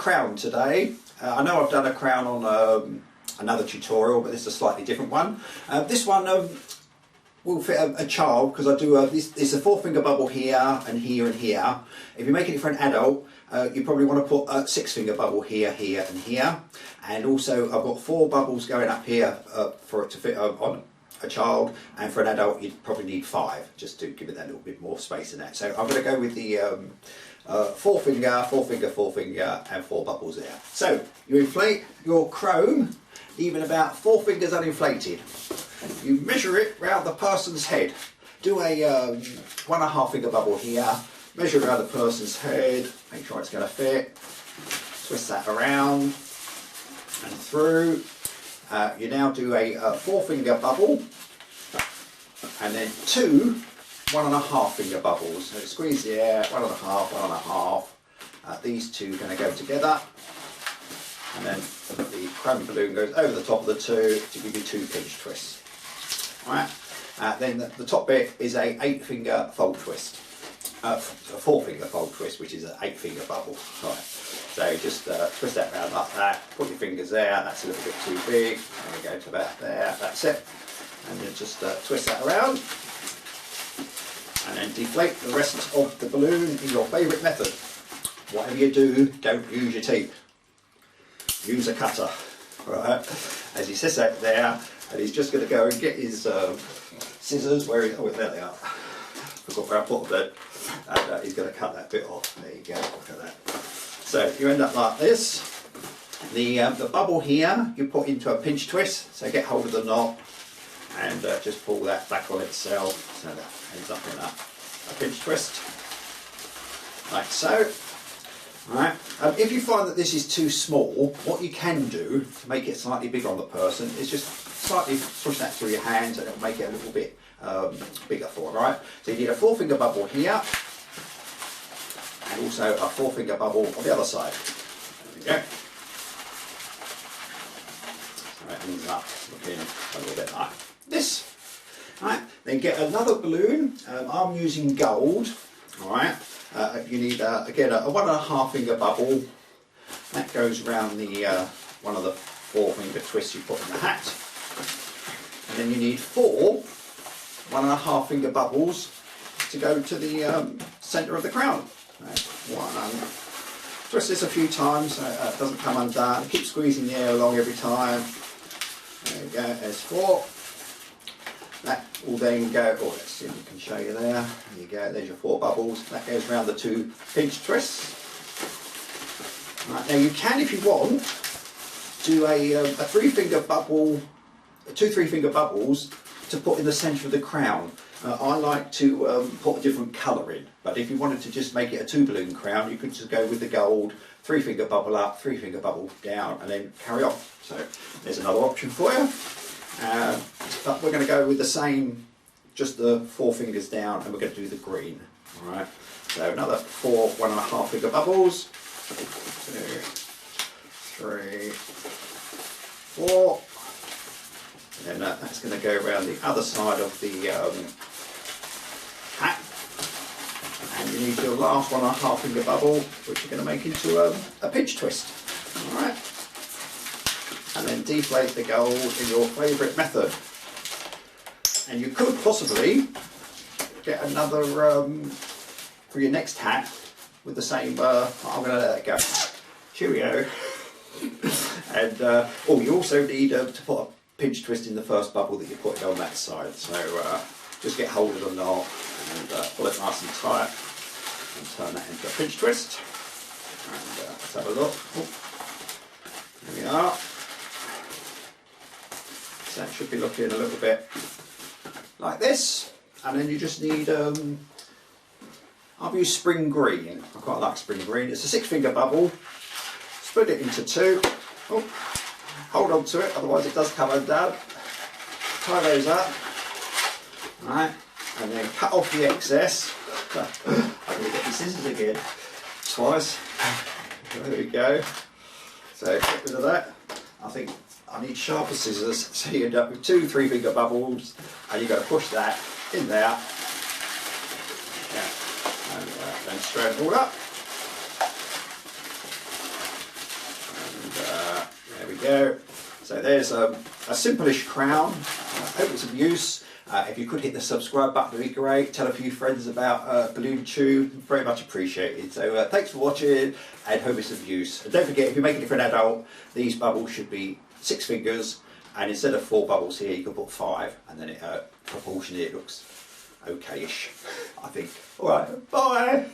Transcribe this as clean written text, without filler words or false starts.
crown today. I know I've done a crown on another tutorial, but this is a slightly different one. This one will fit a child, because I do it's a 4-finger bubble here and here and here. If you're making it for an adult, you probably want to put a 6-finger bubble here, here and here. And also I've got 4 bubbles going up here for it to fit on a child, and for an adult you'd probably need 5, just to give it that little bit more space in that. So I'm going to go with the 4-finger, 4-finger, 4-finger and 4 bubbles there. So you inflate your chrome, even about 4 fingers uninflated. You measure it round the person's head. Do a 1.5 finger bubble here, measure around the person's head, make sure it's going to fit, twist that around and through. You now do a 4-finger bubble, and then 2 1.5 finger bubbles. So squeeze the air, 1.5, 1.5. These two are going to go together, and then the chrome balloon goes over the top of the 2 to give you 2 pinch twists. Alright, then the top bit is a 8-finger fold twist, a 4-finger fold twist, which is an 8-finger bubble. Right. So just twist that round like that, put your fingers there, that's a little bit too big, there we go to about there, that's it. And then just twist that around, and then deflate the rest of the balloon in your favourite method. Whatever you do, don't use your teeth, use a cutter. Right, as he says that there, and he's just going to go and get his scissors, where he, oh there they are, forgot where I put them, and he's going to cut that bit off. There you go, look at that. So you end up like this. The bubble here you put into a pinch twist, so get hold of the knot and just pull that back on itself, so that ends up in a pinch twist, like so. Right. If you find that this is too small, what you can do to make it slightly bigger on the person is just slightly push that through your hands, and it'll make it a little bit bigger for them. Right. So you need a 4-finger bubble here, and also a 4-finger bubble on the other side. There we go. So that ends up looking a little bit like this. Right. Then get another balloon. I'm using gold. All right. You need again a 1.5 finger bubble. That goes around the one of the 4-finger twists you put in the hat, and then you need 4 1.5 finger bubbles to go to the centre of the crown. Twist this a few times so it doesn't come undone. Keep squeezing the air along every time. There we go. There's 4. That will then go, oh let's see if we can show you there. There you go, there's your 4 bubbles. That goes around the 2 pinch twists. Right, now you can, if you want, do a 3-finger bubble, 2 3-finger bubbles to put in the centre of the crown. I like to put a different colour in, but if you wanted to just make it a 2-balloon crown, you could just go with the gold, 3-finger bubble up, 3-finger bubble down, and then carry on. So there's another option for you. But we're going to go with the same, just the 4 fingers down, and we're going to do the green. Alright, so another 4 1.5 finger bubbles, 2, 3, 4, and then that's going to go around the other side of the hat, and you need your last 1.5 finger bubble, which you're going to make into a pinch twist. Alright. And then deflate the gold in your favourite method. And you could possibly get another for your next hat with the same. I'm going to let that go. Cheerio. And oh, you also need to put a pinch twist in the first bubble that you put on that side. So just get hold of the knot and pull it nice and tight, and turn that into a pinch twist. And let's have a look. Oh, there we are. So that should be looking a little bit like this, and then you just need, I've used spring green. I quite like spring green. It's a 6-finger bubble. Split it into 2. Oh, hold on to it, otherwise it does come undone. Tie those up, right, and then cut off the excess. I'm going to get the scissors again, twice. There we go. So get rid of that. I think I need sharper scissors, so you end up with 2 3-finger bubbles, and you've got to push that in there. Yeah, and then straighten it all up. there's a simple-ish crown. I hope it's of use. If you could hit the subscribe button, it'd be great. Tell a few friends about BalloonTube, very much appreciated. So thanks for watching, and hope it's of use. And don't forget, if you're making it for an adult, these bubbles should be 6 fingers, and instead of 4 bubbles here, you can put 5, and then it proportionally it looks okay-ish, I think. All right, bye.